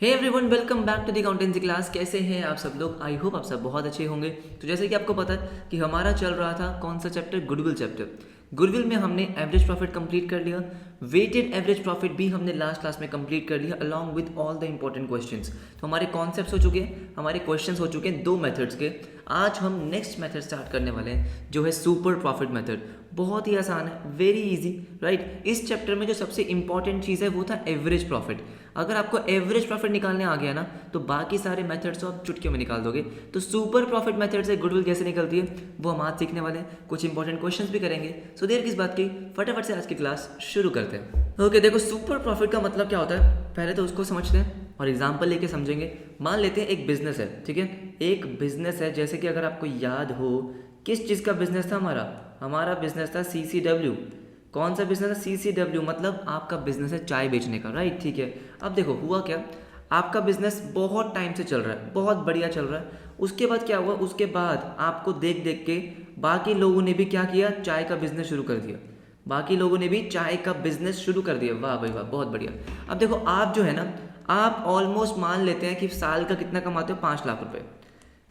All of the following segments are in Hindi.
Hey everyone, welcome back to the accountancy class. कैसे हैं आप सब लोग? आई होप आप सब बहुत अच्छे होंगे। तो जैसे कि आपको पता है कि हमारा चल रहा था कौन सा चैप्टर, गुडविल चैप्टर। गुडविल में हमने एवरेज प्रॉफिट कंप्लीट कर लिया, वेटेड एवरेज प्रॉफिट भी हमने लास्ट क्लास में कंप्लीट कर लिया along with all the important questions. तो हमारे कॉन्सेप्ट्स हो चुके हैं, हमारे क्वेश्चंस हो चुके हैं दो मेथड्स के। आज हम नेक्स्ट मेथड स्टार्ट करने वाले हैं जो है सुपर प्रॉफिट मेथड। बहुत ही आसान है, वेरी इजी, राइट। इस चैप्टर में जो सबसे इंपॉर्टेंट चीज़ है वो था एवरेज प्रॉफिट। अगर आपको एवरेज प्रॉफिट निकालने आ गया ना तो बाकी सारे मेथड्स तो आप चुटकियों में निकाल दोगे। तो सुपर प्रॉफिट मेथड से गुडविल कैसे निकलती है वो हम आज सीखने वाले हैं, कुछ इंपॉर्टेंट क्वेश्चंस भी करेंगे। सो देर किस बात की, फटाफट से आज की क्लास शुरू करते हैं। ओके, देखो सुपर प्रॉफिट का मतलब क्या होता है, पहले तो उसको समझते हैं और एग्जाम्पल लेके समझेंगे। मान लेते हैं एक बिजनेस है, ठीक है, एक बिजनेस है। जैसे कि अगर आपको याद हो किस चीज़ का बिजनेस था हमारा बिजनेस था CCW। कौन सा बिजनेस है? CCW, मतलब आपका बिजनेस है चाय बेचने का, राइट। ठीक है, अब देखो हुआ क्या, आपका बिजनेस बहुत टाइम से चल रहा है, बहुत बढ़िया चल रहा है। उसके बाद क्या हुआ, उसके बाद आपको देख देख के बाकी लोगों ने भी क्या किया, चाय का बिजनेस शुरू कर दिया। बाकी लोगों ने भी चाय का बिजनेस शुरू कर दिया। वाह भाई वाह, बहुत बढ़िया। अब देखो आप जो है ना, आप ऑलमोस्ट मान लेते हैं कि साल का कितना कमाते हो, 5 लाख रुपए।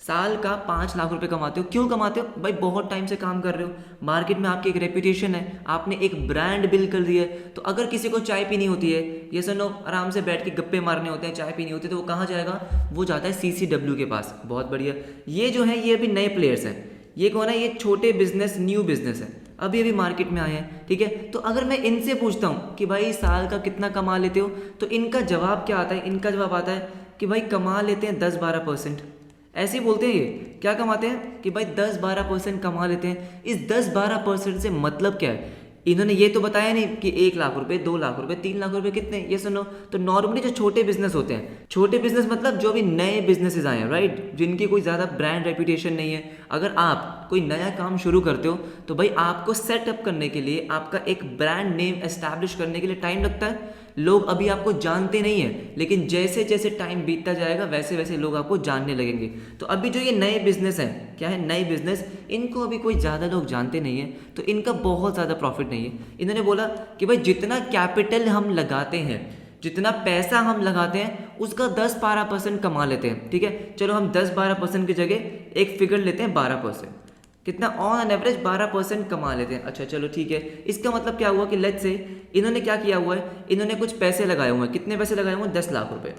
साल का 5 लाख रुपए कमाते हो। क्यों कमाते हो भाई? बहुत टाइम से काम कर रहे हो, मार्केट में आपकी एक रेपुटेशन है, आपने एक ब्रांड बिल्ड कर दिया है। तो अगर किसी को चाय पीनी होती है, ये सुनो, आराम से बैठ के गप्पे मारने होते हैं, चाय पीनी होती है, तो वो कहाँ जाएगा? वो जाता है CCW के पास। बहुत बढ़िया। ये जो है ये अभी नए प्लेयर्स हैं। ये कौन है? ये छोटे बिजनेस, न्यू बिजनेस है, अभी अभी मार्केट में आए हैं, ठीक है। तो अगर मैं इनसे पूछता हूँ कि भाई साल का कितना कमा लेते हो, तो इनका जवाब क्या आता है? इनका जवाब आता है कि भाई कमा लेते हैं 10-12%। ऐसे ही बोलते हैं। ये क्या कमाते हैं कि भाई 10-12% कमा लेते हैं। इस 10-12% से मतलब क्या है? इन्होंने ये तो बताया नहीं कि 1 लाख रुपए, 2 लाख रुपए, 3 लाख रुपए कितने। ये सुनो, तो नॉर्मली जो छोटे बिजनेस होते हैं, छोटे बिजनेस मतलब जो भी नए बिजनेसेस आए हैं, राइट, जिनकी कोई ज़्यादा ब्रांड रेपुटेशन नहीं है। अगर आप कोई नया काम शुरू करते हो तो भाई आपको सेटअप करने के लिए, आपका एक ब्रांड नेम एस्टैब्लिश करने के लिए टाइम लगता है। लोग अभी आपको जानते नहीं हैं, लेकिन जैसे जैसे टाइम बीतता जाएगा वैसे वैसे लोग आपको जानने लगेंगे। तो अभी जो ये नए बिजनेस हैं, क्या है, नए बिजनेस, इनको अभी कोई ज़्यादा लोग जानते नहीं हैं, तो इनका बहुत ज़्यादा प्रॉफिट नहीं है। इन्होंने बोला कि भाई जितना कैपिटल हम लगाते हैं, जितना पैसा हम लगाते हैं, उसका 10-12% कमा लेते हैं, ठीक है। चलो हम 10-12% की जगह एक फिगर लेते हैं, 12%। कितना? ऑन एन एवरेज 12% कमा लेते हैं। अच्छा चलो ठीक है, इसका मतलब क्या हुआ कि लेट्स से इन्होंने क्या किया हुआ है, इन्होंने कुछ पैसे लगाए हुए हैं। कितने पैसे लगाए हुए हैं? 10 लाख रुपए।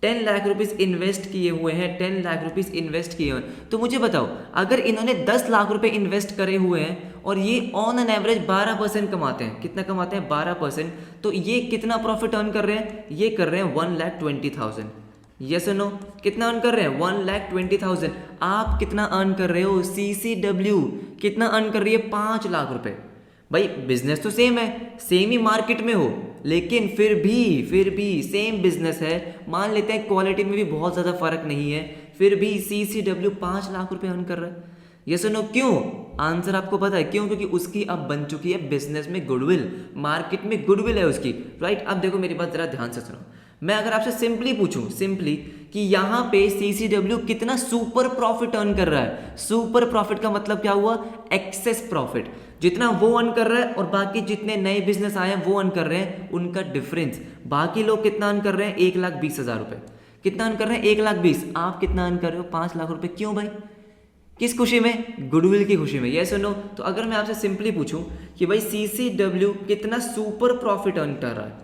10 लाख रुपीज़ इन्वेस्ट किए हुए हैं, 10 लाख रुपीज़ इन्वेस्ट किए हुए हैं। तो मुझे बताओ, अगर इन्होंने 10 लाख रुपए इन्वेस्ट करे हुए हैं और ये ऑन एन एवरेज 12% कमाते हैं, कितना कमाते हैं? 12%। तो ये कितना प्रॉफिट अर्न कर रहे हैं? ये कर रहे हैं 1,20,000। यस नो, कितना अर्न कर रहे हैं? 1,20,000। आप कितना अर्न कर रहे हो? CCW कितना अर्न कर रही है? 5 लाख रुपए। भाई बिजनेस तो सेम है, सेम ही मार्केट में हो, लेकिन फिर भी सेम बिजनेस है। मान लेते हैं क्वालिटी में भी बहुत ज़्यादा फर्क नहीं है, फिर भी CCW 5 लाख रुपए अर्न कर रहा है। यस नो, क्यों? आंसर आपको पता है क्यों? क्योंकि उसकी अब बन चुकी है बिजनेस में गुडविल, मार्केट में गुडविल है उसकी, राइट। अब देखो मेरी बात जरा ध्यान से सुनो। मैं अगर आपसे सिंपली पूछूं, सिंपली, कि यहाँ पे CCW कितना सुपर प्रॉफिट अर्न कर रहा है। सुपर प्रॉफिट का मतलब क्या हुआ? Access profit. जितना वो अर्न कर रहा है और बाकी जितने नए बिजनेस आए हैं वो अर्न कर रहे हैं, उनका डिफरेंस। बाकी लोग कितना अर्न कर रहे हैं? 1,20,000 रुपए। कितना अर्न कर रहे हैं? 1,20,000। आप कितना अर्न कर रहे हो? 5 लाख रुपए। क्यों भाई? किस खुशी में? गुडविल की खुशी में। ये सुनो, तो अगर मैं आपसे सिंपली पूछूं कि भाई CCW कितना सुपर प्रॉफिट अर्न कर रहा है,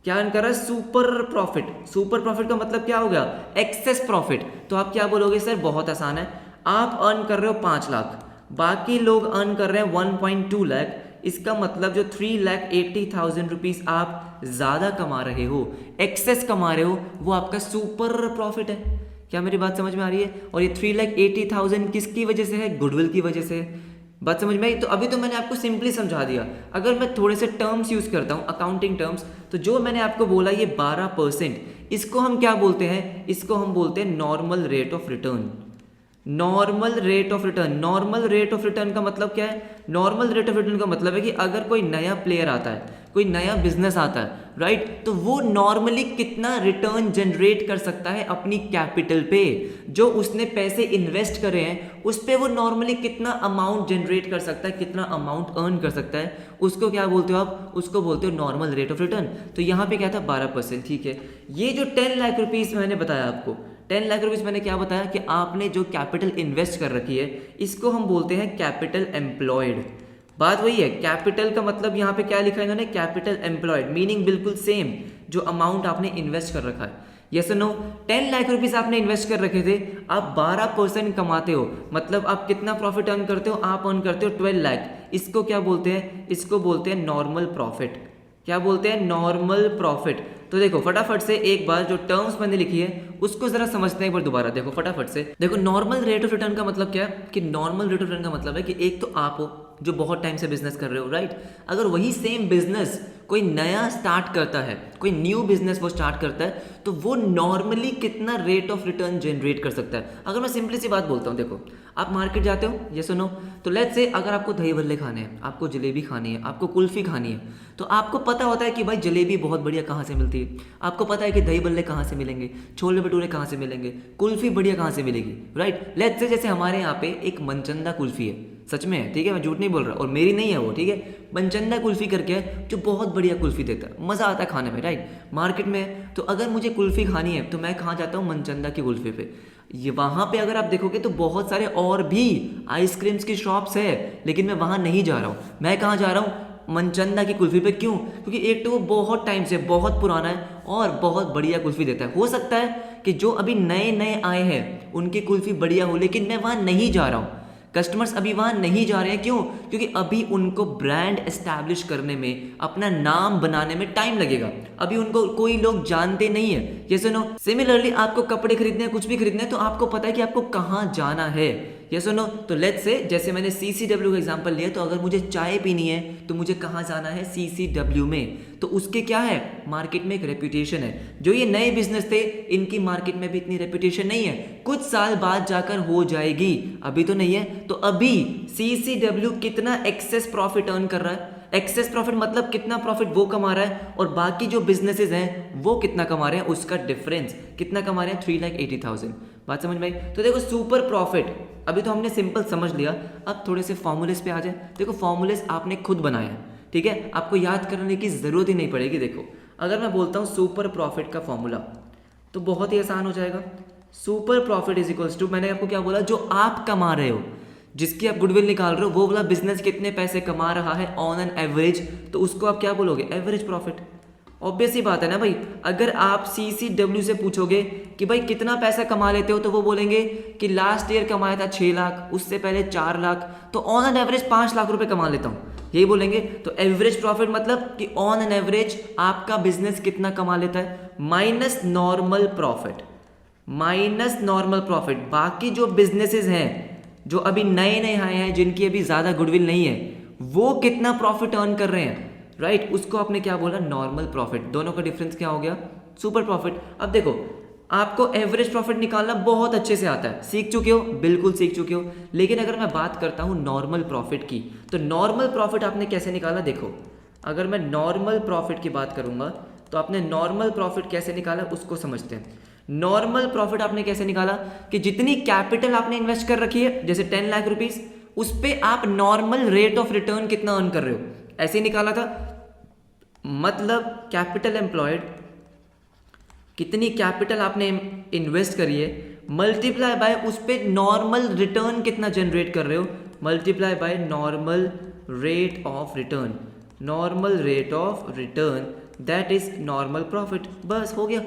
क्या अर्न कर रहा है? Super profit. सुपर प्रॉफिट का मतलब क्या हो गया? Access profit. तो आप क्या बोलोगे? सर बहुत आसान है, आप अर्न कर रहे हो 5 लाख, बाकी लोग अर्न कर रहे हैं 1.2 लाख। इसका मतलब जो 3,80,000 रुपीज़ आप ज़्यादा कमा रहे हो, एक्सेस कमा रहे हो, वो आपका सुपर प्रॉफिट है। क्या मेरी बात समझ में आ रही है? और ये 3,80,000 किसकी वजह से है? गुडविल की वजह से। बात समझ में आई? तो अभी तो मैंने आपको सिंपली समझा दिया। अगर मैं थोड़े से टर्म्स यूज़ करता हूँ, अकाउंटिंग टर्म्स, तो जो मैंने आपको बोला ये 12%, इसको हम क्या बोलते हैं? इसको हम बोलते हैं normal rate of return. Normal rate of return. Normal rate of return का मतलब क्या है? नॉर्मल रेट ऑफ रिटर्न का मतलब है कि अगर कोई नया प्लेयर आता है, कोई नया बिजनेस आता है, राइट। तो वो नॉर्मली कितना रिटर्न जनरेट कर सकता है अपनी कैपिटल पे, जो उसने पैसे इन्वेस्ट करे हैं उस पे वो नॉर्मली कितना अमाउंट जनरेट कर सकता है, कितना अमाउंट अर्न कर सकता है, उसको क्या बोलते हो आप, उसको बोलते हो नॉर्मल रेट ऑफ रिटर्न। तो यहाँ पे क्या था 12%, ठीक है। ये जो 10 लाख रुपीज़ मैंने बताया आपको, 10 लाख रुपीज़ मैंने क्या बताया कि आपने जो कैपिटल इन्वेस्ट कर रखी है इसको हम बोलते हैं कैपिटल एम्प्लॉयड। बात वही है, कैपिटल का मतलब यहाँ पे क्या लिखा है इन्होंने, कैपिटल एम्प्लॉयड, मीनिंग बिल्कुल सेम जो अमाउंट आपने इन्वेस्ट कर रखा है। यस और नो, 10 लाख रुपीज़ आपने इन्वेस्ट कर रखे थे, आप 12% कमाते हो, मतलब आप कितना प्रॉफिट अर्न करते हो, आप अर्न करते हो 12 लाख। इसको क्या बोलते हैं, इसको बोलते हैं नॉर्मल प्रॉफिट। क्या बोलते हैं, नॉर्मल प्रॉफिट। तो देखो फटाफट से एक बार जो टर्म्स मैंने लिखी है उसको जरा समझते हैं एक बार दोबारा। देखो फटाफट से देखो, नॉर्मल रेट ऑफ रिटर्न का मतलब क्या है कि नॉर्मल रेट ऑफ रिटर्न का मतलब है कि एक तो आप हो जो बहुत टाइम से बिजनेस कर रहे हो, राइट। अगर वही सेम बिजनेस कोई नया स्टार्ट करता है, कोई न्यू बिजनेस वो स्टार्ट करता है, तो वो नॉर्मली कितना रेट ऑफ रिटर्न जनरेट कर सकता है। अगर मैं सिंपली सी बात बोलता हूँ, देखो आप मार्केट जाते हो, ये सुनो, तो लेट्स से अगर आपको दही भल्ले खाने हैं, आपको जलेबी खानी है, आपको कुल्फी खानी है, तो आपको पता होता है कि भाई जलेबी बहुत बढ़िया कहाँ से मिलती है, आपको पता है कि दही भल्ले कहाँ से मिलेंगे, छोले भटूरे कहाँ से मिलेंगे, कुल्फी बढ़िया कहाँ से मिलेगी, राइट। लेट्स से जैसे हमारे यहाँ पे एक मनचंदा कुल्फी है, सच में है, ठीक है, मैं झूठ नहीं बोल रहा, और मेरी नहीं है वो, ठीक है। मनचंदा कुल्फी करके है जो बहुत बढ़िया कुल्फी देता है, मज़ा आता है खाने में, राइट। मार्केट में तो अगर मुझे कुल्फी खानी है तो मैं कहाँ जाता हूँ, मनचंदा की कुल्फी पे। ये वहाँ पे अगर आप देखोगे तो बहुत सारे और भी आइसक्रीम्स की शॉप्स है, लेकिन मैं वहाँ नहीं जा रहा हूँ, मैं कहाँ जा रहा हूँ, मनचंदा की कुल्फी पे। क्यों? क्योंकि एक तो वो बहुत टाइम से बहुत पुराना है और बहुत बढ़िया कुल्फी देता है। हो सकता है कि जो अभी नए नए आए हैं उनकी कुल्फी बढ़िया हो, लेकिन मैं वहाँ नहीं जा रहा हूँ, कस्टमर्स अभी वहाँ नहीं जा रहे हैं। क्यों? क्योंकि अभी उनको ब्रांड एस्टैब्लिश करने में, अपना नाम बनाने में टाइम लगेगा, अभी उनको कोई लोग जानते नहीं है। ये सुनो, सिमिलरली आपको कपड़े खरीदने हैं, कुछ भी खरीदना है, तो आपको पता है कि आपको कहाँ जाना है। ये सुनो, तो लेट्स से जैसे मैंने CCW का एग्जांपल लिया, तो अगर मुझे चाय पीनी है तो मुझे कहाँ जाना है, CCW में। तो उसके क्या है, मार्केट में एक रेपुटेशन है। जो ये नए बिजनेस थे इनकी मार्केट में भी इतनी रेपुटेशन नहीं है, कुछ साल बाद जाकर हो जाएगी, अभी तो नहीं है। तो अभी CCW कितना एक्सेस प्रॉफिट अर्न कर रहा है, एक्सेस प्रॉफिट मतलब कितना प्रॉफिट वो कमा रहा है और बाकी जो बिजनेसेस हैं वो कितना कमा रहे हैं, उसका डिफरेंस कितना कमा रहे हैं, 3,80,000। बात समझ में आई? तो देखो सुपर प्रॉफिट अभी तो हमने सिंपल समझ लिया, अब थोड़े से फॉर्मूलेस पे आ जाए। देखो फॉर्मूलेस आपने खुद बनाया, ठीक है, आपको याद करने की जरूरत ही नहीं पड़ेगी। देखो अगर मैं बोलता हूँ सुपर प्रॉफिट का फॉर्मूला तो बहुत ही आसान हो जाएगा। Super profit is equals to, मैंने आपको क्या बोला, जो आप कमा रहे हो, जिसकी आप गुडविल निकाल रहे हो, वो वाला बिजनेस कितने पैसे कमा रहा है ऑन एन एवरेज, तो उसको आप क्या बोलोगे, एवरेज प्रॉफिट। ऑब्वियस ही बात है ना भाई, अगर आप CCW से पूछोगे कि भाई कितना पैसा कमा लेते हो, तो वो बोलेंगे कि लास्ट ईयर कमाया था 6 लाख, उससे पहले 4 लाख, तो ऑन एन एवरेज 5 लाख रुपए कमा लेता हूँ, यही बोलेंगे। तो एवरेज प्रॉफिट मतलब कि ऑन एन एवरेज आपका बिजनेस कितना कमा लेता है, minus normal profit, minus normal profit. बाकी जो बिजनेसेस हैं जो अभी नए नए आए हैं, जिनकी अभी ज़्यादा गुडविल नहीं है, वो कितना प्रॉफिट अर्न कर रहे हैं, राइट, उसको आपने क्या बोला, नॉर्मल प्रॉफिट। दोनों का डिफरेंस क्या हो गया, सुपर प्रॉफिट। अब देखो आपको एवरेज प्रॉफिट निकालना बहुत अच्छे से आता है, सीख चुके हो, बिल्कुल सीख चुके हो। लेकिन अगर मैं बात करता हूँ नॉर्मल प्रॉफिट की, तो नॉर्मल प्रॉफिट आपने कैसे निकाला, देखो अगर मैं नॉर्मल प्रॉफिट की बात करूँगा तो आपने नॉर्मल प्रॉफिट कैसे निकाला उसको समझते हैं। नॉर्मल प्रॉफिट आपने कैसे निकाला कि जितनी कैपिटल आपने इन्वेस्ट कर रखी है, जैसे 10 लाख रुपीस, उस पे आप नॉर्मल रेट ऑफ रिटर्न कितना अर्न कर रहे हो, ऐसे ही निकाला था। मतलब कैपिटल एम्प्लॉयड, कितनी कैपिटल आपने इन्वेस्ट करी है, मल्टीप्लाई बाय उस पे नॉर्मल रिटर्न कितना जनरेट कर रहे हो, multiply by normal rate of return, normal rate of return, that is normal profit. बस हो गया,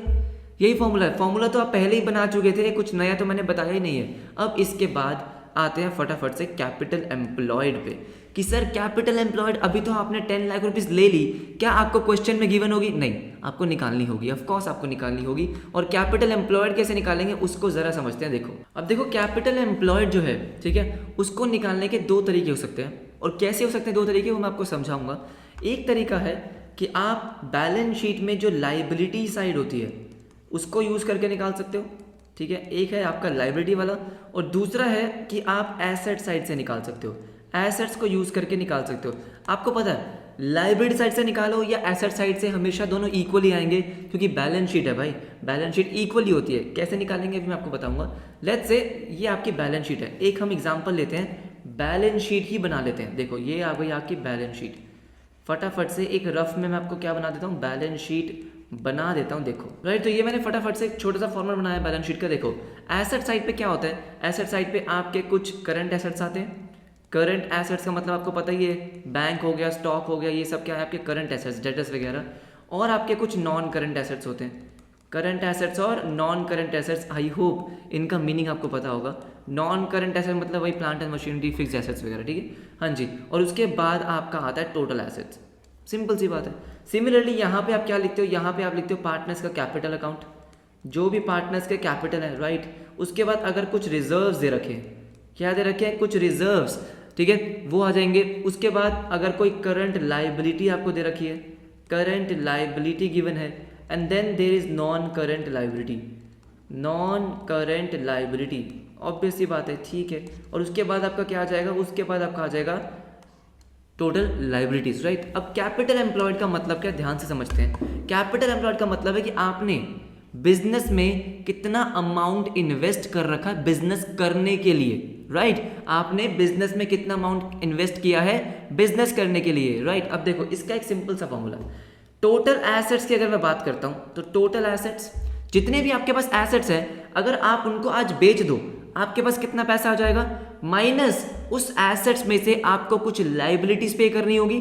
यही फॉर्मूला है। फॉर्मूला तो आप पहले ही बना चुके थे, कुछ नया तो मैंने बताया ही नहीं है। अब इसके बाद आते हैं फटाफट से कैपिटल एम्प्लॉयड पे, कि सर कैपिटल एम्प्लॉयड अभी तो आपने 10 लाख रुपीस ले ली, क्या आपको क्वेश्चन में गिवन होगी, नहीं, आपको निकालनी होगी, ऑफ कोर्स आपको निकालनी होगी। और कैपिटल एम्प्लॉयड कैसे निकालेंगे उसको जरा समझते हैं। देखो अब देखो कैपिटल एम्प्लॉयड जो है, ठीक है, उसको निकालने के 2 तरीके हो सकते हैं। और कैसे हो सकते हैं 2 तरीके, वो मैं आपको समझाऊंगा। एक तरीका है कि आप बैलेंस शीट में जो लाइबिलिटी साइड होती है उसको यूज करके निकाल सकते हो, ठीक है, एक है आपका लाइबिलिटी वाला, और दूसरा है कि आप एसेट साइड से निकाल सकते हो, एसेट्स को यूज करके निकाल सकते हो। आपको पता है लाइबिलिटी साइड से निकालो या एसेट साइड से, हमेशा दोनों इक्वली आएंगे क्योंकि बैलेंस शीट है भाई, बैलेंस शीट इक्वली होती है। कैसे निकालेंगे अभी मैं आपको बताऊंगा। लेट्स से ये आपकी बैलेंस शीट है, एक हम एग्जांपल लेते हैं, बैलेंस शीट ही बना लेते हैं। देखो ये आ गई आपकी बैलेंस शीट, फटाफट से एक रफ में मैं आपको क्या बना देता हूँ, बैलेंस शीट बना देता हूँ। देखो राइट, तो ये मैंने फटाफट से एक छोटा सा फॉर्मूला बनाया बैलेंस शीट का। देखो एसेट साइड पे क्या होता है, एसेट साइड पे आपके कुछ करंट एसेट्स आते हैं। करंट एसेट्स का मतलब आपको पता ही है, बैंक हो गया, स्टॉक हो गया, ये सब क्या है आपके करंट एसेट्स, डेटर्स वगैरह। और आपके कुछ नॉन करंट एसेट्स होते हैं। करंट एसेट्स और non current assets, I hope इनका मीनिंग आपको पता होगा। नॉन करंट एसेट मतलब वही plant and machinery, fix assets वगैरह, ठीक है, हाँ जी। और उसके बाद आपका आता है टोटल एसेट्स, सिंपल सी बात है। सिमिलरली यहाँ पे आप क्या लिखते हो, यहाँ पे आप लिखते हो पार्टनर्स का कैपिटल अकाउंट, जो भी पार्टनर्स के कैपिटल है, राइट। उसके बाद अगर कुछ रिजर्व्स दे रखे हैं, क्या दे रखे हैं, कुछ रिजर्व्स, ठीक है, वो आ जाएंगे। उसके बाद अगर कोई करंट लाइबिलिटी आपको दे रखी है, करंट लाइबिलिटी गिवन है, and then there is non current liability, non current liability, obvious सी बात है, ठीक है। और उसके बाद आपका क्या आ जाएगा, उसके बाद आपका आ जाएगा टोटल लाइबिलिटीज, राइट। अब कैपिटल एम्प्लॉयड का मतलब क्या, ध्यान से समझते हैं। कैपिटल एम्प्लॉयड का मतलब है कि आपने बिजनेस में कितना अमाउंट इन्वेस्ट कर रखा है बिजनेस करने के लिए, राइट। आपने बिजनेस में कितना अमाउंट इन्वेस्ट किया है बिजनेस करने के लिए, राइट। अब देखो इसका एक सिंपल सा फॉर्मूला, टोटल एसेट्स की अगर मैं बात करता हूं तो टोटल एसेट्स, जितने भी आपके पास एसेट्स हैं, अगर आप उनको आज बेच दो, आपके पास कितना पैसा आ जाएगा, माइनस उस एसेट्स में से आपको कुछ लाइबिलिटीज पे करनी होगी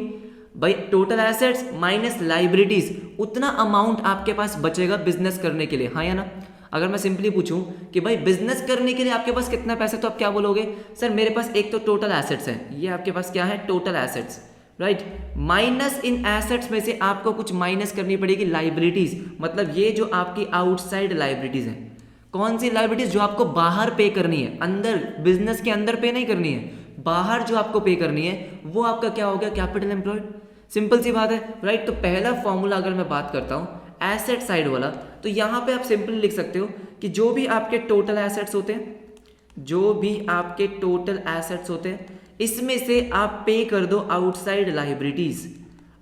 भाई। टोटल एसेट्स माइनस लाइबिलिटीज, उतना अमाउंट आपके पास बचेगा बिजनेस करने के लिए, हाँ या ना। अगर मैं सिंपली पूछूं कि भाई बिजनेस करने के लिए आपके पास कितना पैसा, तो आप क्या बोलोगे, सर मेरे पास एक तो टोटल एसेट्स है, ये आपके पास क्या है, टोटल एसेट्स, राइट। माइनस इन एसेट्स में से आपको कुछ माइनस करनी पड़ेगी लाइबिलिटीज, मतलब ये जो आपकी आउटसाइड लाइबिलिटीज हैं। कौन सी लाइबिलिटीज, जो आपको बाहर पे करनी है, अंदर बिजनेस के अंदर पे नहीं करनी है, बाहर जो आपको पे करनी है, वो आपका क्या हो गया, कैपिटल एम्प्लॉयड। सिंपल सी बात है, राइट। तो पहला फॉर्मूला अगर मैं बात करता हूं एसेट साइड वाला, तो यहां पे आप सिंपली लिख सकते हो कि जो भी आपके टोटल एसेट्स होते हैं, जो भी आपके टोटल एसेट्स होते हैं, इसमें से आप पे कर दो आउटसाइड लाइबिलिटीज।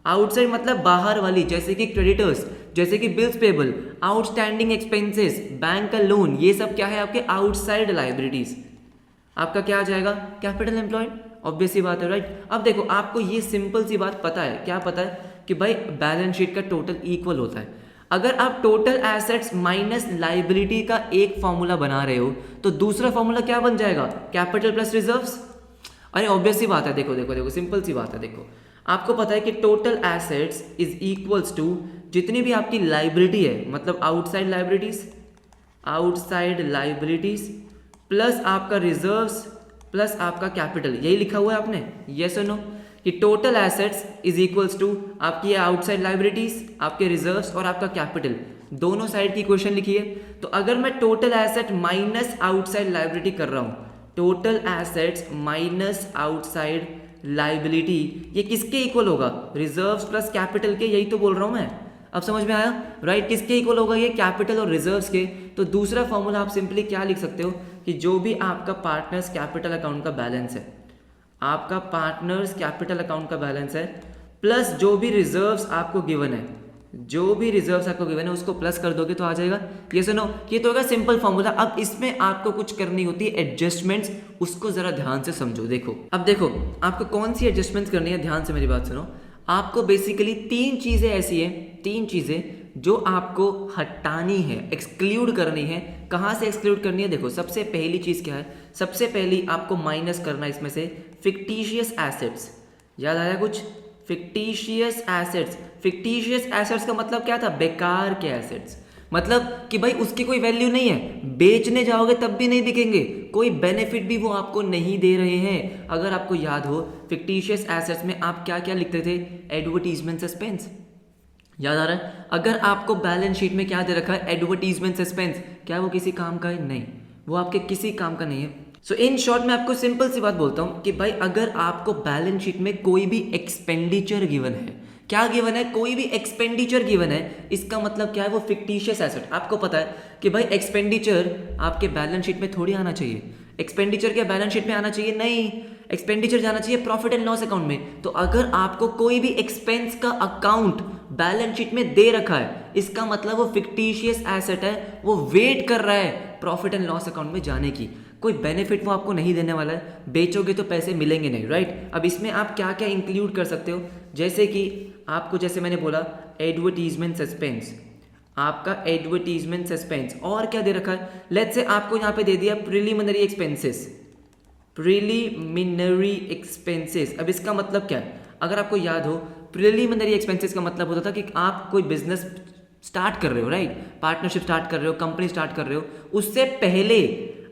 आउटसाइड मतलब बाहर वाली, जैसे कि क्रेडिटर्स, जैसे कि bills payable, outstanding expenses, bank का लोन, ये सब क्या है आपके आउटसाइड लाइबिलिटीज। आपका क्या आ जाएगा, कैपिटल एम्प्लॉयड, ऑब्वियस सी बात है, राइट। अब देखो आपको ये सिंपल सी बात पता है, क्या पता है कि भाई बैलेंस शीट का टोटल इक्वल होता है। अगर आप टोटल एसेट्स माइनस लाइबिलिटी का एक फॉर्मूला बना रहे हो, तो दूसरा फॉर्मूला क्या बन जाएगा, कैपिटल प्लस रिजर्व्स। अरे ऑब्वियस सी बात है, देखो देखो देखो, सिंपल सी बात है। देखो आपको पता है कि total assets is equals to जितनी भी आपकी लाइबिलिटी है, मतलब outside liabilities, outside liabilities plus आपका रिजर्व्स प्लस आपका कैपिटल, यही लिखा हुआ है आपने, यस और नो, कि total assets is equals to आपकी आउटसाइड लाइबिलिटीज, आपके रिजर्व्स और आपका कैपिटल, दोनों साइड की इक्वेशन लिखी है। तो अगर मैं total asset minus outside liability कर रहा हूं, total assets minus outside liability, ये किसके इक्वल होगा, रिजर्व्स प्लस कैपिटल के, यही तो बोल रहा हूं मैं। अब समझ में आया, राइट। किसके इक्वल होगा ये, कैपिटल और रिजर्व्स के। तो दूसरा फॉर्मूला आप सिंपली क्या लिख सकते हो कि जो भी आपका पार्टनर्स कैपिटल अकाउंट का बैलेंस है, आपका पार्टनर्स कैपिटल अकाउंट का बैलेंस है, प्लस जो भी रिजर्व्स आपको गिवन है, जो भी रिजर्व्स आपको गिवन है उसको प्लस कर दोगे तो आ जाएगा, ये सुनो, ये तो होगा सिंपल फॉर्मूला। अब इसमें आपको कुछ करनी होती है एडजस्टमेंट्स, उसको जरा ध्यान से समझो। देखो अब देखो आपको कौन सी एडजस्टमेंट्स करनी है, ध्यान से मेरी बात सुनो। आपको बेसिकली तीन चीजें ऐसी हैं, तीन चीजें जो आपको हटानी है, एक्सक्लूड करनी है। कहाँ से एक्सक्लूड करनी है, देखो सबसे पहली चीज क्या है, सबसे पहली आपको माइनस करना है इसमें से फिक्टिशियस एसेट्स। याद आया कुछ, फिक्टिशियस एसेट्स। फिक्टिशियस एसेट्स का मतलब क्या था, बेकार के एसेट्स, मतलब कि भाई उसकी कोई वैल्यू नहीं है, बेचने जाओगे तब भी नहीं बिकेंगे, कोई बेनिफिट भी वो आपको नहीं दे रहे हैं। अगर आपको याद हो फिक्टिशियस एसेट्स में आप क्या क्या लिखते थे, एडवर्टीजमेंट सस्पेंस, याद आ रहा है। अगर आपको बैलेंस शीट में क्या दे रखा है, एडवर्टीजमेंट सस्पेंस, क्या वो किसी काम का है, नहीं, वो आपके किसी काम का नहीं है। सो इन शॉर्ट मैं आपको सिंपल सी बात बोलता हूं कि भाई अगर आपको बैलेंस शीट में कोई भी एक्सपेंडिचर गिवन है, क्या गिवन है, कोई भी एक्सपेंडिचर गिवन है, इसका मतलब क्या है, वो फिक्टिशियस एसेट। आपको पता है कि भाई एक्सपेंडिचर आपके बैलेंस शीट में थोड़ी आना चाहिए, एक्सपेंडिचर क्या बैलेंस शीट में आना चाहिए, नहीं, एक्सपेंडिचर जाना चाहिए प्रॉफिट एंड लॉस अकाउंट में। तो अगर आपको कोई भी एक्सपेंस का अकाउंट बैलेंस शीट में दे रखा है, इसका मतलब वो फिक्टिशियस एसेट है, वो वेट कर रहा है प्रॉफिट एंड लॉस अकाउंट में जाने की। कोई बेनिफिट वो आपको नहीं देने वाला है, बेचोगे तो पैसे मिलेंगे नहीं, राइट। अब इसमें आप क्या क्या इंक्लूड कर सकते हो, जैसे कि आपको, जैसे मैंने बोला, एडवर्टीजमेंट सस्पेंस, आपका एडवर्टीजमेंट सस्पेंस। और क्या दे रखा है, लेट्स से आपको यहाँ पे दे दिया प्रिलिमिनरी एक्सपेंसेस, प्रिलिमिनरी एक्सपेंसेस। अब इसका मतलब क्या है, अगर आपको याद हो, प्रिलिमिनरी एक्सपेंसेस का मतलब होता था कि आप कोई बिजनेस स्टार्ट कर रहे हो, राइट, पार्टनरशिप स्टार्ट कर रहे हो, कंपनी स्टार्ट कर रहे हो, उससे पहले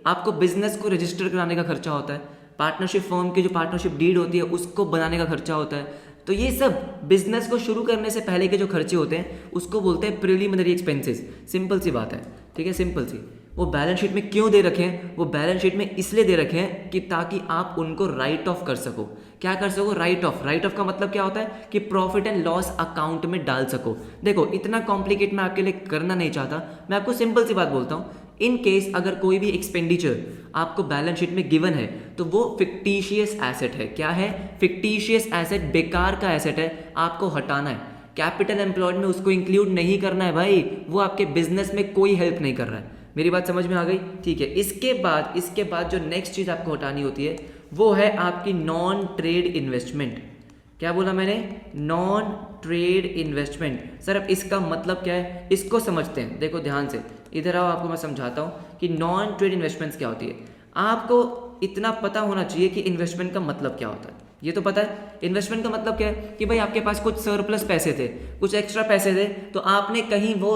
आपको बिजनेस को रजिस्टर कराने का खर्चा होता है, पार्टनरशिप फर्म की जो पार्टनरशिप डीड होती है उसको बनाने का खर्चा होता है। तो ये सब बिजनेस को शुरू करने से पहले के जो खर्चे होते हैं उसको बोलते हैं प्रिलिमिनरी एक्सपेंसेस। सिंपल सी बात है, ठीक है, सिंपल सी। वो बैलेंस शीट में क्यों दे रखे हैं, वो बैलेंस शीट में इसलिए दे रखे हैं कि ताकि आप उनको राइट ऑफ कर सको। क्या कर सको, राइट ऑफ। राइट ऑफ का मतलब क्या होता है कि प्रॉफिट एंड लॉस अकाउंट में डाल सको। देखो, इतना कॉम्प्लिकेट मैं आपके लिए करना नहीं चाहता, मैं आपको सिंपल सी बात बोलता हूँ। इन केस अगर कोई भी एक्सपेंडिचर आपको बैलेंस शीट में गिवन है तो वो फिक्टिशियस एसेट है। क्या है, फिक्टिशियस एसेट, बेकार का एसेट है, आपको हटाना है। कैपिटल एम्प्लॉयड में उसको इंक्लूड नहीं करना है भाई, वो आपके बिजनेस में कोई हेल्प नहीं कर रहा है। मेरी बात समझ में आ गई, ठीक है। इसके बाद जो नेक्स्ट चीज आपको हटानी होती है वो है आपकी नॉन ट्रेड इन्वेस्टमेंट। क्या बोला मैंने, नॉन ट्रेड इन्वेस्टमेंट। सर अब इसका मतलब क्या है, इसको समझते हैं। देखो ध्यान से, इधर आओ, आपको मैं समझाता हूँ कि नॉन ट्रेड इन्वेस्टमेंट्स क्या होती है। आपको इतना पता होना चाहिए कि इन्वेस्टमेंट का मतलब क्या होता है। ये तो पता है, इन्वेस्टमेंट का मतलब क्या है कि भाई आपके पास कुछ सरप्लस पैसे थे, कुछ एक्स्ट्रा पैसे थे, तो आपने कहीं वो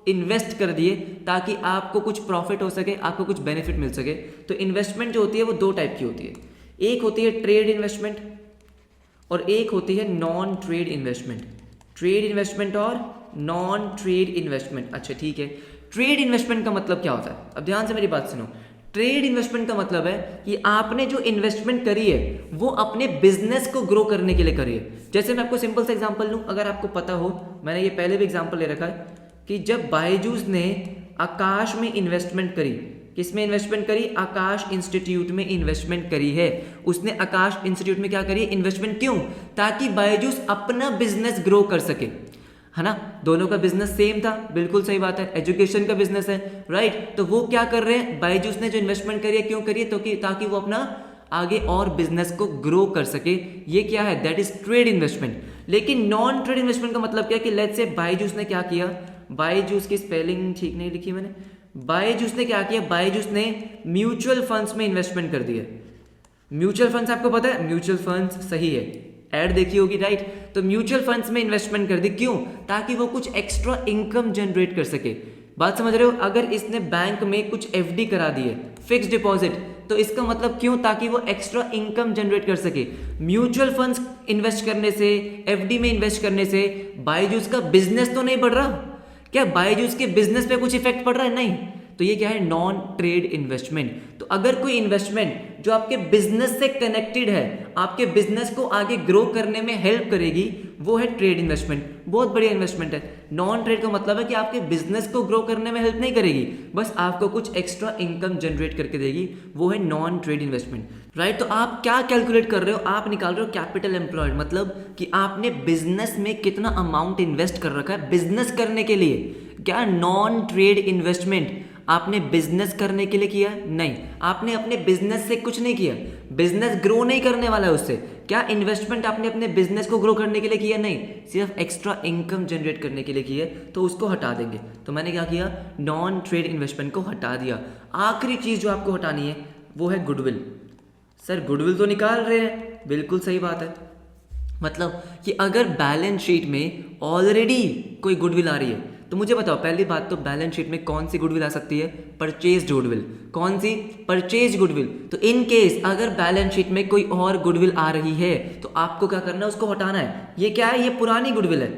इन्वेस्ट कर दिए ताकि आपको कुछ प्रॉफिट हो सके, आपको कुछ बेनिफिट मिल सके। तो इन्वेस्टमेंट जो होती है वो दो टाइप की होती है, एक होती है ट्रेड इन्वेस्टमेंट और एक होती है non trade investment. Trade investment और नॉन ट्रेड इन्वेस्टमेंट। अच्छा ठीक है, ट्रेड इन्वेस्टमेंट का मतलब क्या होता है, अब ध्यान से मेरी बात सुनो। ट्रेड इन्वेस्टमेंट का मतलब है कि आपने जो इन्वेस्टमेंट करी है वो अपने बिजनेस को ग्रो करने के लिए करी है। जैसे मैं आपको सिंपल सा एग्जांपल लूं, अगर आपको पता हो, मैंने ये पहले भी एग्जांपल ले रखा है कि जब बायजूस ने आकाश में इन्वेस्टमेंट करी, किसमें इन्वेस्टमेंट करी, आकाश इंस्टीट्यूट में इन्वेस्टमेंट करी है। उसने आकाश इंस्टीट्यूट में क्या करी, इन्वेस्टमेंट, क्यों, ताकि बायजूस अपना बिजनेस ग्रो कर सके, है ना। दोनों का बिजनेस सेम था, बिल्कुल सही बात है, एजुकेशन का बिजनेस है, राइट। तो वो क्या कर रहे हैं, बायजूस ने जो इन्वेस्टमेंट करी है, क्यों करी है, तो कि ताकि वो अपना आगे और बिजनेस को ग्रो कर सके। ये क्या है, दैट इज ट्रेड इन्वेस्टमेंट। लेकिन नॉन ट्रेड इन्वेस्टमेंट का मतलब क्या है कि लेट्स से बायजूस ने क्या किया, बायजूस की स्पेलिंग ठीक नहीं लिखी मैंने, बायजूस ने क्या किया, बायजूस ने म्यूचुअल फंड्स में इन्वेस्टमेंट कर दिया। म्यूचुअल फंड्स आपको पता है, म्यूचुअल फंड्स सही है, ऐड देखी होगी, राइट। तो म्यूचुअल फंड्स में इन्वेस्टमेंट कर दी, क्यों, ताकि वो कुछ एक्स्ट्रा इनकम जनरेट कर सके। बात समझ रहे हो। अगर इसने बैंक में कुछ एफडी करा दी है, फिक्स डिपॉजिट, तो इसका मतलब क्यों, ताकि वो एक्स्ट्रा इनकम जनरेट कर सके। म्यूचुअल फंड्स इन्वेस्ट करने से, एफडी में इन्वेस्ट करने से बायजूस का बिजनेस तो नहीं बढ़ रहा, क्या बायजूस के बिजनेस पे कुछ इफेक्ट पड़ रहा है, नहीं। तो ये क्या है, नॉन ट्रेड इन्वेस्टमेंट। तो अगर कोई इन्वेस्टमेंट जो आपके बिजनेस से कनेक्टेड है, आपके बिजनेस को आगे ग्रो करने में हेल्प करेगी, वो है ट्रेड इन्वेस्टमेंट। बहुत बढ़िया इन्वेस्टमेंट है। नॉन ट्रेड का मतलब है कि आपके बिजनेस को ग्रो करने में हेल्प नहीं करेगी, बस आपको कुछ एक्स्ट्रा इनकम जनरेट करके देगी, वो है नॉन ट्रेड इन्वेस्टमेंट, राइट। तो आप क्या कैलकुलेट कर रहे हो, आप निकाल रहे हो कैपिटल एम्प्लॉयड, मतलब कि आपने बिजनेस में कितना अमाउंट इन्वेस्ट कर रखा है बिजनेस करने के लिए। क्या नॉन ट्रेड इन्वेस्टमेंट आपने बिजनेस करने के लिए किया, नहीं, आपने अपने बिजनेस से कुछ नहीं किया, बिजनेस ग्रो नहीं करने वाला है उससे। क्या इन्वेस्टमेंट आपने अपने बिजनेस को ग्रो करने के लिए किया, नहीं, सिर्फ एक्स्ट्रा इनकम जनरेट करने के लिए किया, तो उसको हटा देंगे। तो मैंने क्या किया, नॉन ट्रेड इन्वेस्टमेंट को हटा दिया। आखिरी चीज जो आपको हटानी है वो है गुडविल। सर गुडविल तो निकाल रहे हैं, बिल्कुल सही बात है। मतलब कि अगर बैलेंस शीट में ऑलरेडी कोई गुडविल आ रही है, तो मुझे बताओ, पहली बात तो बैलेंस शीट में कौन सी गुडविल आ सकती है, परचेज गुडविल। कौन सी, परचेज गुडविल। तो इन केस अगर बैलेंस शीट में कोई और गुडविल आ रही है तो आपको क्या करना है, उसको हटाना है। ये क्या है, ये पुरानी गुडविल है।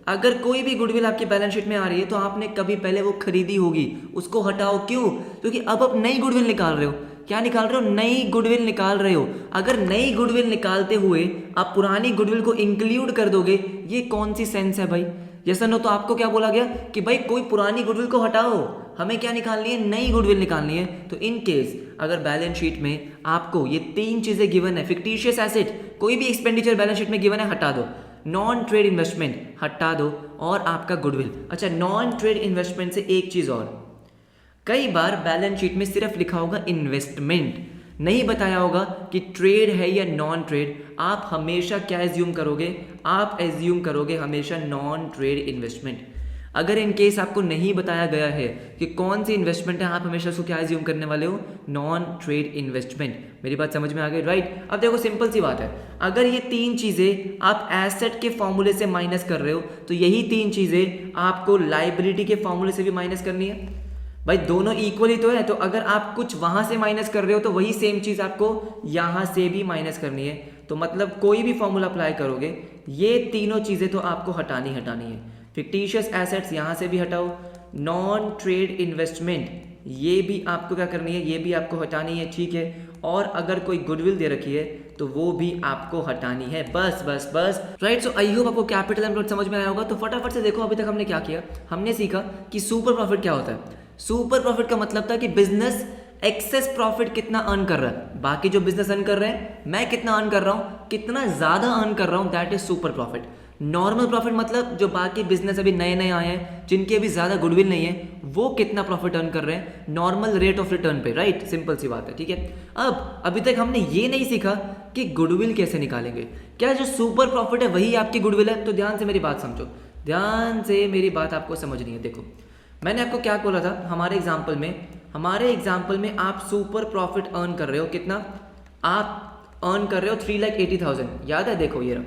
अगर कोई भी गुडविल आपकी बैलेंस शीट में आ रही है तो आपने कभी पहले वो खरीदी होगी, उसको हटाओ। क्यों, क्योंकि अब आप नई गुडविल निकाल रहे हो। क्या निकाल रहे हो, नई गुडविल निकाल रहे हो। अगर नई गुडविल निकालते हुए आप पुरानी गुडविल को इंक्लूड कर दोगे, ये कौन सी सेंस है भाई। जैसा नो, तो आपको क्या बोला गया कि भाई कोई पुरानी गुडविल को हटाओ, हमें क्या निकालनी है, नई गुडविल निकालनी है। तो इन केस अगर बैलेंस शीट में आपको ये 3 चीजें गिवन है, फिक्टिशियस एसेट कोई भी एक्सपेंडिचर बैलेंस शीट में गिवन है हटा दो, नॉन ट्रेड इन्वेस्टमेंट हटा दो, और आपका गुडविल। अच्छा, नॉन ट्रेड इन्वेस्टमेंट से एक चीज और, कई बार बैलेंस शीट में सिर्फ लिखा होगा इन्वेस्टमेंट, नहीं बताया होगा कि ट्रेड है या नॉन ट्रेड। आप हमेशा क्या एज्यूम करोगे, आप एज्यूम करोगे हमेशा नॉन ट्रेड इन्वेस्टमेंट। अगर इन केस आपको नहीं बताया गया है कि कौन सी इन्वेस्टमेंट है, आप हमेशा उसको क्या एज्यूम करने वाले हो, नॉन ट्रेड इन्वेस्टमेंट। मेरी बात समझ में आ गई, राइट। अब देखो सिंपल सी बात है, अगर ये 3 चीजें आप एसेट के फॉर्मूले से माइनस कर रहे हो तो यही 3 चीजें आपको लाइबिलिटी के फॉर्मूले से भी माइनस करनी है। भाई दोनों इक्वल ही तो है, तो अगर आप कुछ वहां से माइनस कर रहे हो तो वही सेम चीज आपको यहां से भी माइनस करनी है। तो मतलब कोई भी फॉर्मूला अप्लाई करोगे, ये तीनों चीजें तो आपको हटानी है। फिक्टिशियस एसेट्स यहां से भी हटाओ, नॉन ट्रेड इन्वेस्टमेंट ये भी आपको क्या करनी है, ये भी आपको हटानी है, ठीक है। और अगर कोई गुडविल दे रखी है तो वो भी आपको हटानी है, बस बस बस, राइट। सो आई होप आपको कैपिटल एम्प्लॉयड समझ में आया होगा। तो फटाफट से देखो अभी तक हमने क्या किया, हमने सीखा कि सुपर प्रॉफिट क्या होता है। सुपर प्रॉफिट का मतलब था कि बिजनेस एक्सेस प्रॉफिट कितना अर्न कर रहा है, बाकी जो बिजनेस अर्न कर रहे हैं मैं कितना अर्न कर रहा हूं, कितना ज्यादा अर्न कर रहा हूं, that is super profit. Normal profit मतलब जो बाकी बिजनेस अभी नए नए आए हैं, जिनकी अभी ज्यादा गुडविल नहीं है, वो कितना प्रॉफिट अर्न कर रहे हैं नॉर्मल रेट ऑफ रिटर्न पे, राइट। सिंपल सी बात है, ठीक है। अब अभी तक हमने ये नहीं सीखा कि गुडविल कैसे निकालेंगे। क्या जो सुपर प्रॉफिट है वही आपकी गुडविल है? तो ध्यान से मेरी बात समझो, ध्यान से मेरी बात आपको समझनी है। देखो मैंने आपको क्या बोला था, हमारे एग्जाम्पल में आप सुपर प्रॉफिट अर्न कर रहे हो, कितना आप अर्न कर रहे हो, 3,80,000, याद है? देखो ये रहा,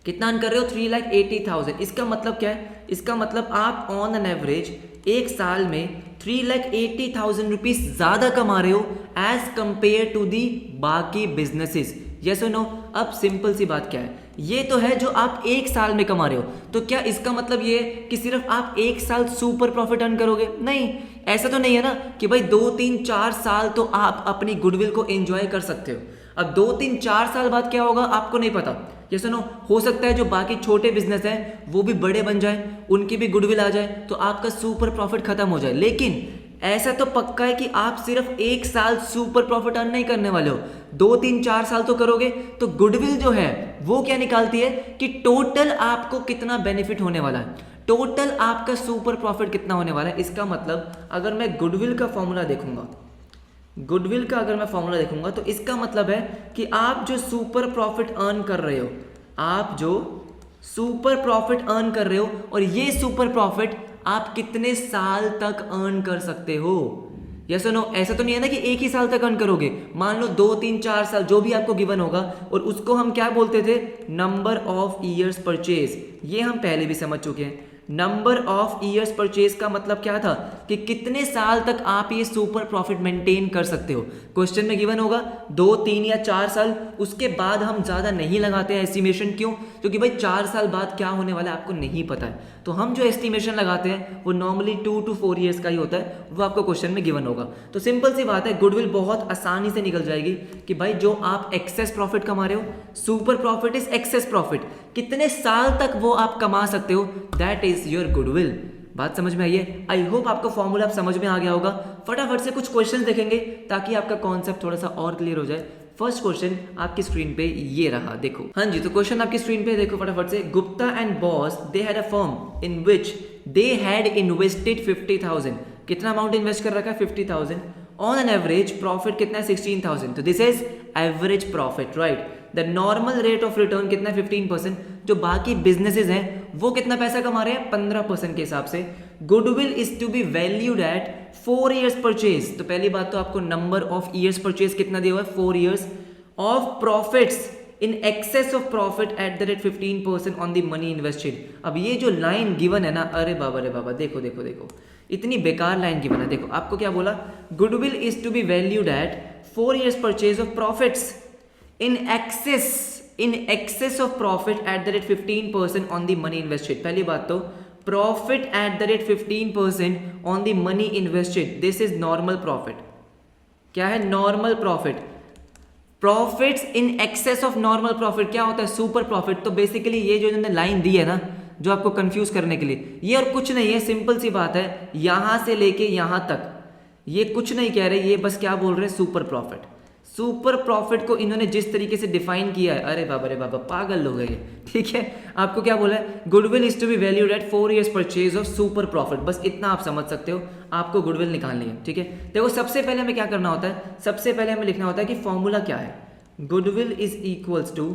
कितना अर्न कर रहे हो, 3,80,000। इसका मतलब क्या है, इसका मतलब आप ऑन एन एवरेज एक साल में 3,80,000 रुपीज ज्यादा कमा रहे हो एज कंपेयर टू दी बाकी बिजनेसेस। यस और नो? अब सिंपल सी बात क्या है, ये तो है जो आप एक साल में कमा रहे हो, तो क्या इसका मतलब ये कि सिर्फ आप एक साल सुपर प्रॉफिट अर्न करोगे? नहीं, ऐसा तो नहीं है ना कि भाई 2, 3, 4 साल तो आप अपनी गुडविल को एंजॉय कर सकते हो। अब 2, 3, 4 साल बाद क्या होगा आपको नहीं पता। ये सुनो, हो सकता है जो बाकी छोटे बिजनेस हैं वो भी बड़े बन जाए, उनकी भी गुडविल आ जाए, तो आपका सुपर प्रॉफिट खत्म हो जाए। लेकिन ऐसा तो पक्का है कि आप सिर्फ एक साल सुपर प्रॉफिट अर्न नहीं करने वाले हो, 2, 3, 4 साल तो करोगे। तो गुडविल जो है वो क्या निकालती है कि टोटल आपको कितना बेनिफिट होने वाला है, टोटल आपका सुपर प्रॉफिट कितना होने वाला है। इसका मतलब अगर मैं गुडविल का फॉर्मूला देखूंगा, तो इसका मतलब है कि आप जो सुपर प्रॉफिट अर्न कर रहे हो, और ये सुपर प्रॉफिट आप कितने साल तक अर्न कर सकते हो। यस और नो? ऐसा तो नहीं है ना कि एक ही साल तक अर्न करोगे, मान लो 2, 3, 4 साल जो भी आपको गिवन होगा, और उसको हम क्या बोलते थे, नंबर ऑफ ईयर्स परचेज। ये हम पहले भी समझ चुके हैं। नंबर ऑफ ईयर्स परचेज का मतलब क्या था कि कितने साल तक आप ये सुपर प्रॉफिट मेंटेन कर सकते हो। क्वेश्चन में गिवन होगा 2, 3 या 4 साल, उसके बाद हम ज्यादा नहीं लगाते हैं एस्टिमेशन। क्यों? क्योंकि भाई 4 साल बाद क्या होने वाला है आपको नहीं पता है, तो हम जो एस्टिमेशन लगाते हैं वो नॉर्मली 2 to 4 ईयर्स का ही होता है, वो आपको क्वेश्चन में गिवन होगा। तो सिंपल सी बात है, गुडविल बहुत आसानी से निकल जाएगी कि भाई जो आप एक्सेस प्रॉफिट कमा रहे हो, super profit is access profit, कितने साल तक वो आप कमा सकते हो, दैट इज योर गुडविल। बात समझ में आई है? आई होप आपको फॉर्मूला आप समझ में आ गया होगा। फटाफट से कुछ क्वेश्चन देखेंगे ताकि आपका कॉन्सेप्ट थोड़ा सा और क्लियर हो जाए। फर्स्ट क्वेश्चन आपकी स्क्रीन पे ये रहा, देखो। हाँ जी, तो क्वेश्चन आपकी स्क्रीन पे देखो फटाफट से। Gupta and boss they had a firm in which they had invested 50,000। कितना अमाउंट इन्वेस्ट कर रखा है? 50,000। ऑन एन एवरेज प्रॉफिट कितना है? 16,000। तो this is average profit, right. The normal rate of return कितना है? 15%। जो बाकी बिजनेसेस हैं वो कितना पैसा कमा रहे हैं? 15% के हिसाब से। Goodwill is to be valued at 4 years purchase. तो पहली बात तो आपको नंबर ऑफ ईयर्स परचेज कितना दिया हुआ है? 4 years of profits in excess of profit at the rate 15% on the money invested. अब ये जो लाइन गिवन है ना, अरे बाबा रे बाबा, देखो देखो देखो, इतनी बेकार लाइन गिवन है। देखो आपको क्या बोला, goodwill is to be valued at 4 years purchase of profits in excess of profit at the rate 15% on the money invested। पहली बात तो profit at the rate 15% on the money invested, this is normal profit। क्या है? normal profit। profits in excess of normal profit क्या होता है? super profit। तो बेसिकली ये जो इन्होंने लाइन दी है ना, जो आपको कंफ्यूज करने के लिए। ये और कुछ नहीं है, सिंपल सी बात है, यहाँ से लेके यहाँ तक ये कुछ नहीं कह रहे, ये बस क्या बोल रहे हैं, सुपर प्रॉफिट। सुपर प्रॉफिट को इन्होंने जिस तरीके से डिफाइन किया है, अरे बाबा रे बाबा, पागल लोग हैं ये, ठीक है। आपको क्या बोला है, goodwill is to be valued at 4 years purchase of super profit, बस इतना आप समझ सकते हो, आपको गुडविल निकालनी है, ठीक है। देखो सबसे पहले हमें क्या करना होता है, सबसे पहले हमें लिखना होता है कि फॉर्मूला क्या है। गुडविल इज इक्वल्स टू,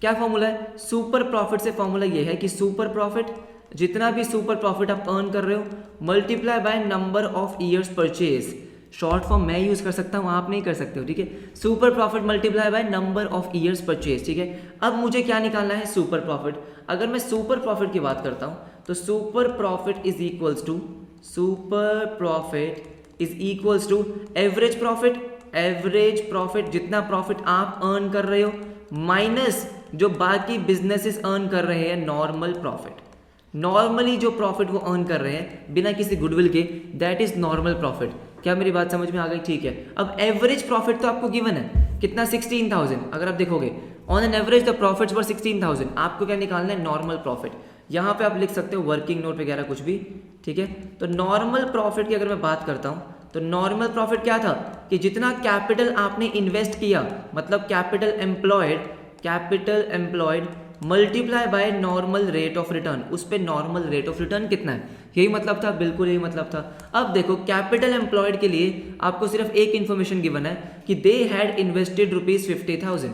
क्या फॉर्मूला है, सुपर प्रॉफिट से फॉर्मूला ये है कि सुपर प्रॉफिट, जितना भी सुपर प्रॉफिट आप अर्न कर रहे हो, multiply by number of years purchase. Short form मैं यूज कर सकता हूँ, आप नहीं कर सकते हो, ठीक है। Super profit multiply by number of years purchase, ठीक है। अब मुझे क्या निकालना है, सुपर प्रॉफिट। अगर मैं सुपर प्रॉफिट की बात करता हूँ तो super profit is equals to, super profit is equals to average profit, average profit जितना प्रॉफिट आप अर्न कर रहे हो माइनस जो बाकी बिजनेसेस अर्न कर रहे हैं नॉर्मल प्रॉफिट। नॉर्मली जो प्रॉफिट वो अर्न कर रहे हैं बिना किसी गुडविल के, दैट इज नॉर्मल प्रॉफिट। क्या मेरी बात समझ में आ गई, ठीक है। अब एवरेज प्रॉफिट तो आपको गिवन है, कितना, 16,000। अगर आप देखोगे on an average the profits were 16,000, आपको क्या निकालना है, नॉर्मल प्रॉफिट। यहाँ पे आप लिख सकते हो वर्किंग नोट वगैरह कुछ भी, ठीक है। तो नॉर्मल प्रॉफिट की अगर मैं बात करता हूँ तो नॉर्मल प्रॉफिट क्या था कि जितना कैपिटल आपने इन्वेस्ट किया, मतलब capital employed, capital employed multiply by normal rate of return, उस पे नॉर्मल रेट ऑफ रिटर्न कितना है, यही मतलब था, बिल्कुल यही मतलब था। अब देखो कैपिटल एम्प्लॉयड के लिए आपको सिर्फ एक इन्फॉर्मेशन गिवन है कि they had invested ₹50,000,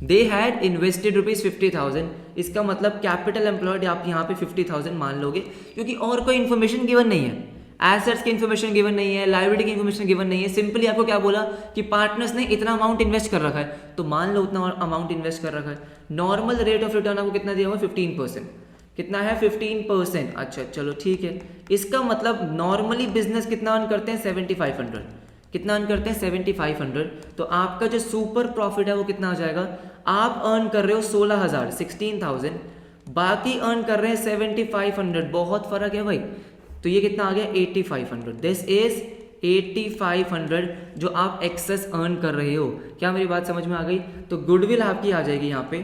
they had invested ₹50,000। इसका मतलब कैपिटल एम्प्लॉयड आप यहाँ पे 50,000 मान लोगे, क्योंकि और कोई इन्फॉर्मेशन गिवन नहीं है, एसेट्स की इन्फॉर्मेशन गिवन नहीं है, लायबिलिटी की इन्फॉर्मेशन गिवन नहीं है। सिंपली आपको क्या बोला कि पार्टनर्स ने इतना अमाउंट इन्वेस्ट कर रखा है, तो मान लो उतना अमाउंट इन्वेस्ट कर रखा है। नॉर्मल रेट ऑफ रिटर्न आपको कितना दिया हुआ, 15%। कितना है, 15%। अच्छा चलो ठीक है, इसका मतलब नॉर्मली बिजनेस कितना अर्न करते हैं, 7500। कितना अर्न करते हैं, 7500। तो आपका जो सुपर प्रॉफिट है वो कितना आ जाएगा, आप अर्न कर रहे हो 16,000, 16,000, बाकी अर्न कर रहे हैं 7500, बहुत फर्क है भाई। तो ये कितना आ गया, 8500। दिस इज 8500 जो आप एक्सेस अर्न कर रहे हो। क्या मेरी बात समझ में आ गई। तो गुडविल आपकी आ जाएगी यहाँ पे,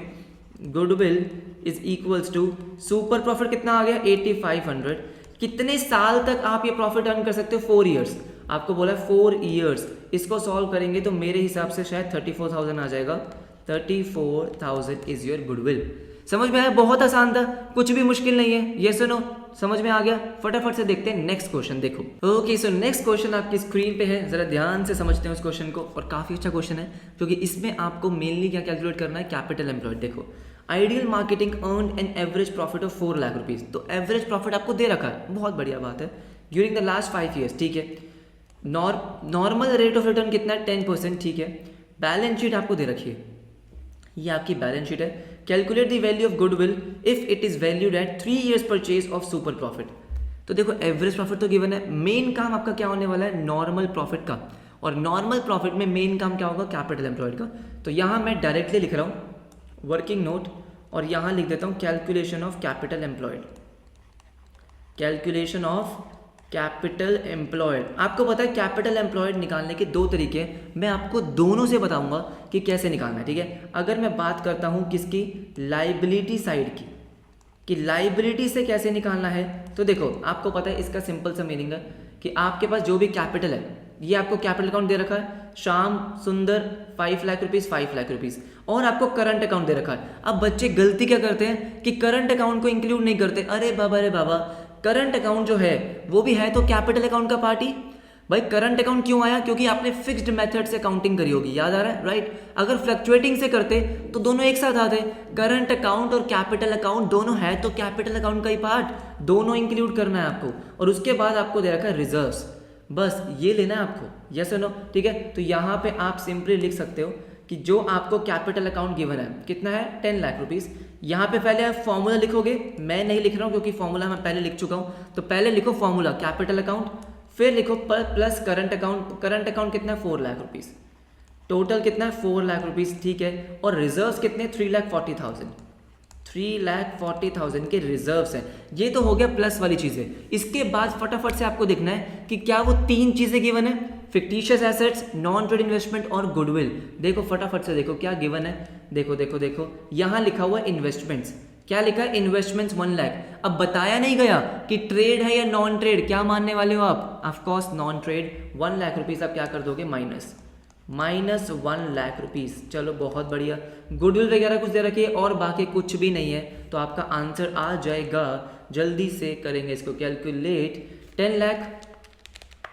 goodwill is equals to super profit कितना आ गया, 8500। कितने साल तक आप ये प्रॉफिट अर्न कर सकते हो, 4 years। आपको बोला 4 years, इसको सॉल्व करेंगे तो मेरे हिसाब से शायद 34,000 आ जाएगा। 34,000 इज योर गुडविल। समझ में आया, बहुत आसान था, कुछ भी मुश्किल नहीं है, ये सुनो समझ में आ गया। फटाफट से देखते हैं नेक्स्ट क्वेश्चन। देखो ओके, सो नेक्स्ट क्वेश्चन आपकी स्क्रीन पे है, जरा ध्यान से समझते हैं उस क्वेश्चन को। और काफी अच्छा क्वेश्चन है क्योंकि इसमें आपको मेनली क्या कैलकुलेट करना है, कैपिटल एम्प्लॉयड। देखो ideal marketing earn an average profit of 4 lakh rupees. तो एवरेज प्रॉफिट आपको दे रखा है, बहुत बढ़िया बात है, ड्यूरिंग द लास्ट 5 years, ठीक है। नॉर्मल रेट ऑफ रिटर्न कितना है, 10%, ठीक है। बैलेंस शीट आपको दे रखी है, ये आपकी बैलेंस शीट है। Calculate the value of goodwill if it is valued at 3 years purchase of super profit. तो देखो एवरेज प्रॉफिट तो गिवन है, मेन काम आपका क्या होने वाला है, नॉर्मल प्रॉफिट का। और नॉर्मल प्रॉफिट में मेन काम क्या होगा, कैपिटल एम्प्लॉयड का। तो यहाँ मैं डायरेक्टली लिख रहा हूँ वर्किंग नोट, और यहाँ लिख देता हूँ calculation of capital employed, calculation of capital employed. आपको पता है कैपिटल एम्प्लॉयड निकालने के 2 तरीके हैं, मैं आपको दोनों से बताऊंगा कि कैसे निकालना है, ठीक है। अगर मैं बात करता हूं किसकी, लाइबिलिटी साइड की, कि लाइबिलिटी से कैसे निकालना है, तो देखो आपको पता है इसका सिंपल सा मीनिंग है कि आपके पास जो भी कैपिटल है, ये आपको कैपिटल अकाउंट दे रखा है, श्याम सुंदर 5 लाख रुपीज, 5 लाख रुपीज, और आपको करंट अकाउंट दे रखा है। अब बच्चे गलती क्या करते हैं कि करंट अकाउंट को इंक्लूड नहीं करते। अरे बाबा, करंट अकाउंट जो है वो भी है तो कैपिटल अकाउंट का पार्ट ही। भाई करंट अकाउंट क्यों आया, क्योंकि आपने फिक्स्ड मेथड से अकाउंटिंग करी होगी, याद आ रहा है, राइट। अगर फ्लक्चुएटिंग से करते तो दोनों एक साथ आते, करंट अकाउंट और कैपिटल अकाउंट दोनों है तो कैपिटल अकाउंट का ही पार्ट, दोनों इंक्लूड करना है आपको। और उसके बाद आपको दे रखा है रिजर्व्स, बस ये लेना है आपको, यस और नो, ठीक है। तो यहाँ पे आप सिंपली लिख सकते हो कि जो आपको कैपिटल अकाउंट गिवन है कितना है, 10 लाख रुपीज। यहाँ पे पहले आप फॉर्मूला लिखोगे, मैं नहीं लिख रहा हूँ क्योंकि फॉर्मूला मैं पहले लिख चुका हूँ। तो पहले लिखो फॉर्मूला कैपिटल अकाउंट, फिर लिखो plus current account. Current account कितना है, 4 लाख रुपीज, टोटल कितना है 4 लाख रुपीज, ठीक है। और रिजर्व्स कितने, 3,40,000, 3,40,000 के रिजर्व्स हैं। ये तो हो गया प्लस वाली चीजें। इसके बाद फटाफट से आपको देखना है कि क्या वो 3 चीजें गिवन है, fictitious assets, non trade investment और गुडविल। देखो फटाफट से देखो क्या गिवन है, देखो यहाँ लिखा हुआ है इन्वेस्टमेंट्स, क्या लिखा है, इन्वेस्टमेंट्स 1 लाख। अब बताया नहीं गया कि ट्रेड है या नॉन ट्रेड, क्या मानने वाले हो आप, of course non trade. 1 lakh rupees आप क्या कर दोगे, माइनस 1 लाख रुपीज़। चलो बहुत बढ़िया, गुडविल वगैरह कुछ दे रखी है और बाकी कुछ भी नहीं है, तो आपका आंसर आ जाएगा। जल्दी से करेंगे इसको calculate, 10 lakh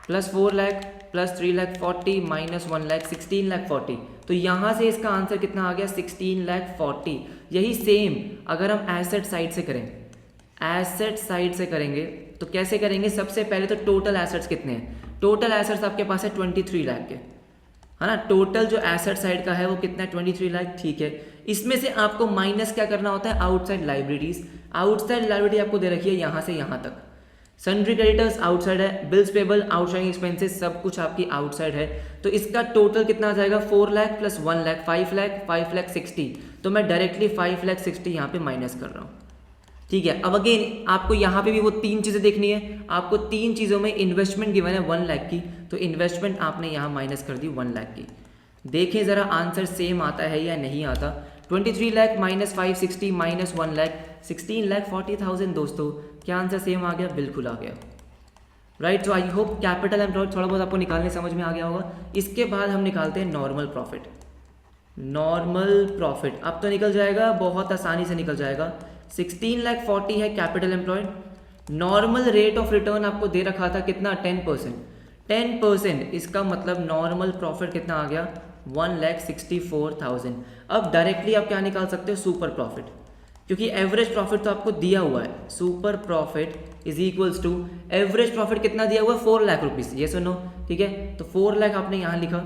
plus 4 lakh plus 3 lakh 40 minus 1 lakh 16 lakh 40। तो यहाँ से इसका आंसर कितना आ गया, 16 लाख 40। यही सेम अगर हम एसेट साइड से करें, एसेट साइड से करेंगे तो कैसे करेंगे, सबसे पहले तो टोटल एसेट्स कितने हैं, टोटल एसेट्स आपके पास है 23 लाख के, है ना। टोटल जो एसेट साइड का है वो कितना है, 23 लाख, ठीक है। इसमें से आपको माइनस क्या करना होता है, आउटसाइड लाइबिलिटीज। आउटसाइड लाइबिलिटी आपको दे रखी है यहाँ से यहाँ तक, सन्ड्री क्रेडिटर्स आउटसाइड है, बिल्स पेबल, आउटसाइडिंग एक्सपेंसेस सब कुछ आपकी आउटसाइड है। तो इसका टोटल कितना आ जाएगा, 4 लाख प्लस 1 लाख 5 लाख 5 लाख 60। तो मैं डायरेक्टली 5 लाख 60 यहाँ पे माइनस कर रहा हूँ, ठीक है। अब अगेन आपको यहाँ पे भी वो 3 चीज़ें देखनी है, आपको 3 चीज़ों में इन्वेस्टमेंट गिवन है 1 लाख की, तो इन्वेस्टमेंट आपने यहाँ माइनस कर दी 1 लाख की। देखें ज़रा आंसर सेम आता है या नहीं आता। 23 लाख माइनस 560 माइनस 1 लाख 16 लाख 40,000। दोस्तों क्या आंसर सेम आ गया, बिल्कुल आ गया, राइट। तो आई होप कैपिटल एम्प्लॉयड थोड़ा बहुत आपको निकालने समझ में आ गया होगा। इसके बाद हम निकालते हैं नॉर्मल प्रॉफिट। नॉर्मल प्रॉफिट अब तो निकल जाएगा, बहुत आसानी से निकल जाएगा। 16 लाख 40 है capital employed, normal rate of return आपको दे रखा था कितना, 10%। 10% इसका मतलब नॉर्मल प्रॉफिट कितना आ गया, 1,64,000। अब डायरेक्टली आप क्या निकाल सकते हो, सुपर प्रॉफिट, क्योंकि एवरेज प्रॉफिट तो आपको दिया हुआ है। Super profit is equals to average profit कितना दिया हुआ है, 4 लाख रुपीज़, ये सुनो, ठीक है। तो 4 लाख आपने यहाँ लिखा,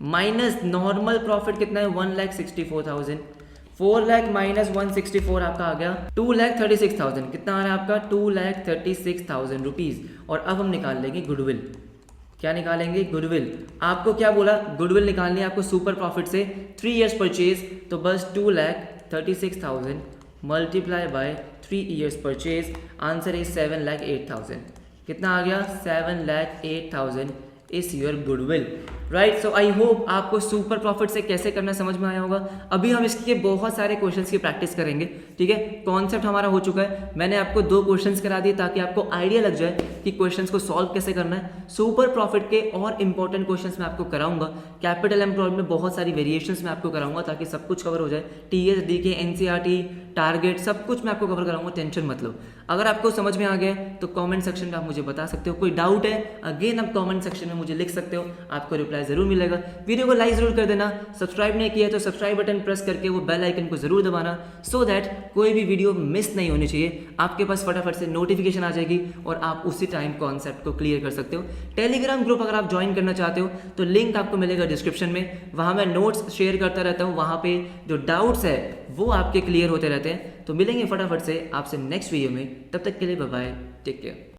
माइनस नॉर्मल प्रॉफिट कितना है, 1,64,000। 4 लाख माइनस 164 आपका आ गया 2,36,000। कितना आ रहा है आपका, 2,36,000 रुपीज़। और अब हम निकाल लेंगे गुडविल। क्या निकालेंगे, गुडविल। आपको क्या बोला, गुडविल निकालनी है आपको सुपर प्रॉफिट से, 3 ईयर्स परचेज। तो बस 2,36,000 multiply by 3 years purchase, answer is 7,08,000। कितना आ गया, 7,08,000 is your goodwill, right. So I hope आपको सुपर प्रॉफिट से कैसे करना समझ में आया होगा। अभी हम इसके बहुत सारे क्वेश्चंस की प्रैक्टिस करेंगे, ठीक है। कॉन्सेप्ट हमारा हो चुका है, मैंने आपको 2 क्वेश्चंस करा दिए ताकि आपको आइडिया लग जाए कि क्वेश्चंस को सॉल्व कैसे करना है। सुपर प्रॉफिट के और इंपॉर्टेंट क्वेश्चंस मैं आपको कराऊंगा, कैपिटल एम्प्लॉयड में बहुत सारी वेरिएशंस मैं आपको कराऊंगा ताकि सब कुछ कवर हो जाए। TS, DK, NCERT, टारगेट सब कुछ मैं आपको कवर कराऊंगा, टेंशन मत लो। अगर आपको समझ में आ गया तो कमेंट सेक्शन में आप मुझे बता सकते हो, कोई डाउट है अगेन आप कमेंट सेक्शन में मुझे लिख सकते हो, आपको रिप्लाई जरूर मिलेगा। वीडियो को लाइक जरूर कर देना, सब्सक्राइब नहीं किया तो सब्सक्राइब बटन प्रेस करके वो बेल आइकन को जरूर दबाना, सो दैट कोई भी वीडियो मिस नहीं होनी चाहिए, आपके पास फटाफट से नोटिफिकेशन आ जाएगी और आप उसी टाइम कॉन्सेप्ट को क्लियर कर सकते हो। टेलीग्राम ग्रुप अगर आप ज्वाइन करना चाहते हो तो लिंक आपको मिलेगा डिस्क्रिप्शन में, वहाँ मैं नोट्स शेयर करता रहता हूँ, वहाँ पे जो डाउट्स है वो आपके क्लियर होते रहते हैं। तो मिलेंगे फटाफट से आपसे नेक्स्ट वीडियो में, तब तक के लिए बाय बाय, टेक केयर।